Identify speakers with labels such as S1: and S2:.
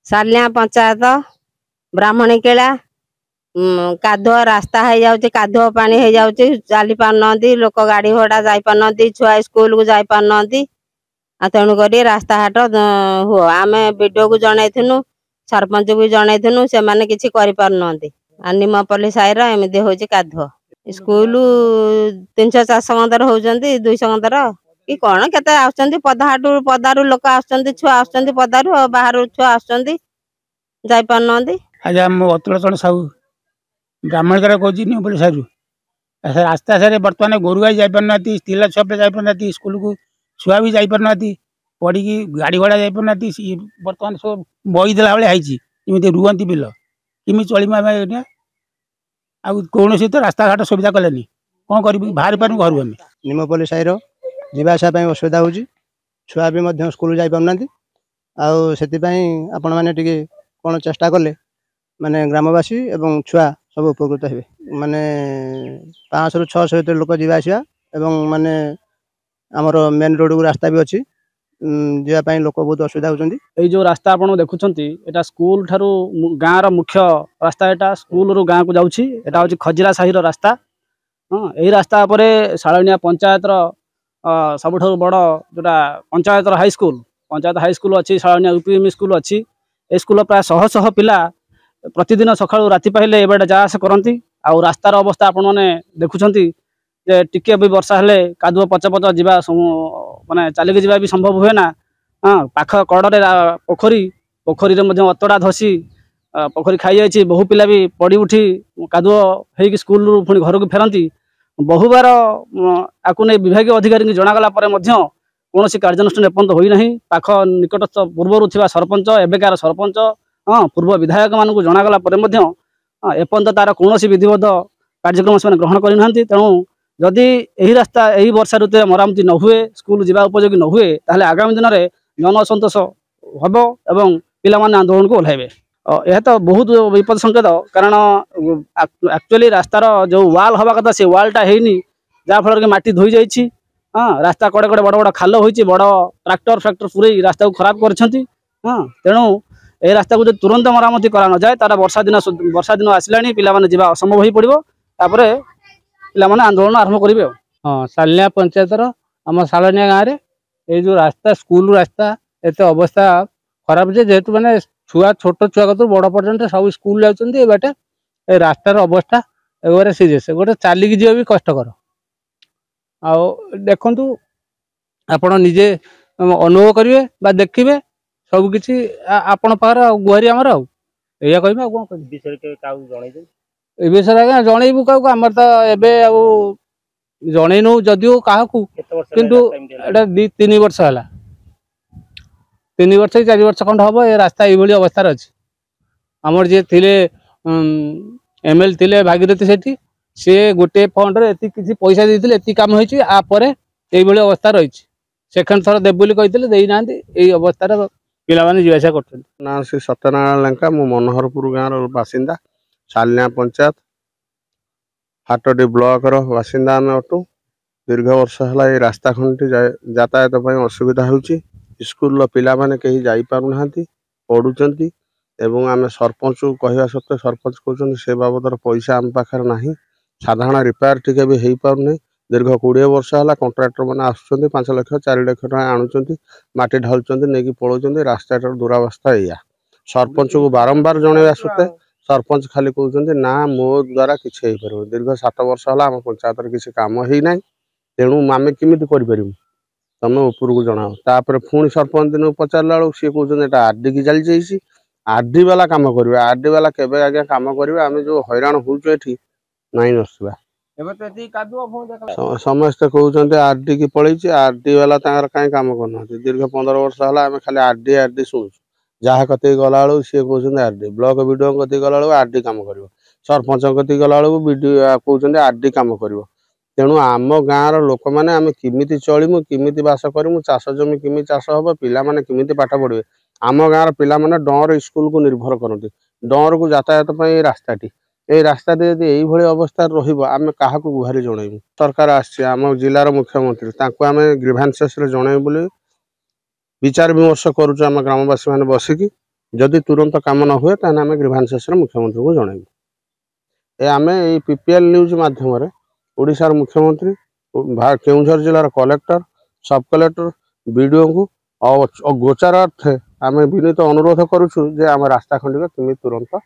S1: सालिया पंचायत ब्राह्मणी केला कादुआ रास्ता हो जाऊँच कादुआ पानी हो जाऊँच चली पारना लोक गाड़ी घोड़ा जा पारना छुआ स्कूल को जा पारना तेणुक रास्ता हाट हो आम विडो को जनईनु सरपंच को जनईनु से मैंने किसी करना निमपल्ली साईर एमती हूँ कादुआ स्कूल 300-400 गंदर होती 200 गंदर कि कौन केते आसुचंदी पदारू लोक आसुचंदी छुआ आसुचंदी पदारू बाहर छुआ आसुचंदी जाई पारनंदी
S2: आज हम अतुलचरण साहू ब्राह्मण कर कहूँ निमपल्ली सारू रास्ता सारे बर्तमान गोरु गाई जाई पारना स्त्रीला छुआ पे जाई पारना स्कूल को छुआ भी जाई पारना पढ़ी गाड़ी घोड़ा जाई पारना बर्तमान सब बही देला भाई है रुहंती बिल किमी चलू आम कौन तो रास्ता घाट सुविधा कले कौन कर बाहर पार घर आम
S3: निमपल्ली साईर जावासा असुविधा हो छुआ भी स्कूल जाई पारना आपण मैंने कौन चेष्टा कले माने ग्रामवासी एवं छुआ सब उपकृत हे माने 500-600 लोक जावासा माने आमर मेन रोड को रास्ता भी अच्छी जावाई लोक बहुत असुविधा होती
S4: जो रास्ता आप देखुं स्कूल ठारू गाँव मुख्य रास्ता यहाँ स्कूल रू गाँव को जाऊँगी यहाँ हूँ खजिरा साही रास्ता हाँ यही रास्ता पर शालिया पंचायतर सबुठ बड़ जोटा पंचायत हाईस्कूल अच्छी शालिया यूपीएम स्कूल अच्छी ए स्कूल प्राय 100 पिला प्रतिदिन सका राति पाइले एबार जा आस करती आउ रास्तार अवस्था आपण मैंने देखुं टिके भी वर्षा हेले कादुआ पच पच जा माने चलिकी जा भी संभव हुए ना हाँ पाख कड़े पोखरी अतड़ा धसी पोखरी खाई जाइए बहु पिला भी पड़ी उठी कादुआ हो स्कूल पुणी घर को फेरती बहुबार आपको नहीं विभाग अधिकारी की जनागला कौन कार्यानुष्ठान एपर्यंत होना पाख निकटस्थ पूर्वर थी सरपंच एबेकार सरपंच हाँ पूर्व विधायक मानक जनागला एपर्यंत तार कौन विधिबद्ध कार्यक्रम से ग्रहण करना तेणु जदि यही रास्ता यही वर्षा ऋतु मरामती न हुए स्कूल जावा उपयोगी न हुए ताहले आगामी दिन में जन असंतोष हम एवं पिला माने आंदोलन को ओह्लाइबे यह तो बहुत विपद संकेत कारण एक्चुअली रास्तार जो वाल हवा कथा से वालटा है जहाँफल कि माटी धोई जाइए हाँ रास्ता कड़े कड़े बड़ बड़ खाल होती बड़ ट्राक्टर पूरे रास्ता को खराब कर हाँ तेणु ये रास्ता को जो तुरंत मरामती करा न जाए तार वर्षा दिन आसला पिला जावा असंभव हो पड़ो तापर पिला आंदोलन आरंभ करेंगे।
S5: हाँ सालिया पंचायतर आम सालिया गाँव में ये जो रास्ता स्कूल रास्ता एत अवस्था खराब जेहेतु मैंने छुआ छोट छुआ कतु बड़ पर्यटन सब स्कूल जाऊँच बाटे ए रास्तार अवस्था एक सीरीयस गोटे चलिकी जी भी कष्टकर आओ देखु आपण निजे अनुभव करेंगे बा देखिए सबकि आपण पाखर गुहारी आमर या कह विषय आज्ञा जनइबू क्या आमर तो एवं जनईनु जदिव क्या किंतु 2-3 वर्ष है 3 वर्ष 4 वर्ष खंड हम ये रास्ता ये अवस्था अच्छी आमर जी थे एमएल थे भागीरथी सेठी सी गोटे फंड किसी पैसा देते एति कम होपर ये अवस्था रही सेकेंड थर देव कहते देना यही अवस्था पिलाने जीवासा कर
S6: ना श्री सत्यनारायण लंका मो मनोहरपुर गाँव बासिंदा शालिया पंचायत हाटडी ब्लॉक बासिंदा आम अटू दीर्घ वर्ष है रास्ता खंड यातायात असुविधा हो स्कूल पिला माने कहीं जाई पारु ना पढ़ुंट एवं आम सरपंच को कहवा सत्वे सरपंच कहते से बाबदर पैसा आम पाखे ना साधारण रिपेयर टिके भी हो पारना दीर्घ 20 वर्ष है कंट्राक्टर मैंने आसुँच 5 लाख 4 लाख टाँग आणुंट माटी ढालुंट नहीं पलाउं रास्ताटार दुरावस्था या सरपंच को बारंबार जनवा सत्वे सरपंच खाली कहते ना मो द्वारा किसी हो पार दीर्घ 7 वर्ष है आम पंचायत किसी कम ही ना तेणु आम केमी कर तुम ऊपर को जनाओ तापर पुणी सरपंच दिन पचारा बेलू सी कहते आरडी की चली जाइए आरडी वाला कम कर आरडी वाला केवे आज्ञा कम करेंगे आम जो हैरान होती नाई नसवा समस्ते कहते आरडी की पलैची आरडी वाला कहीं कम करना दीर्घ 15 वर्ष है आम खाली आरडी शुणु जहाँ कत गला बेलू सी कहते आरडी ब्लॉक विडो कत गला बेलू आरडी कम कर सरपंच कत गला बेलू विडो कहते आरडी कम कर तेणु आम गाँव लोक मैंने आम किमिति चलमु किमिति बास करमु चाष जमी किमी चाष हम पिला माने किमिति पाठ पढ़े आम गाँव पिला माने डर स्कूल को निर्भर करते डर को यातायात रास्ताटी ये रास्ता यही अवस्था रमें क्या गुहारी जनइबू सरकार आम जिलार मुख्यमंत्री आम ग्रीभांसेस जनइबू विचार विमर्श करुचु आम ग्रामवासी मैंने बसिकी जदि तुरंत काम न हुए ताने आम ग्रीभांसेस मुख्यमंत्री को जनइबू। आम ये पीपीएल न्यूज माध्यम ओडिशार मुख्यमंत्री केउझर जिलार कलेक्टर सब कलेक्टर बीडीओ को और गोचारार्थे आम विनीत अनुरोध करुचु जे आम रास्ता खंडिक तुरंत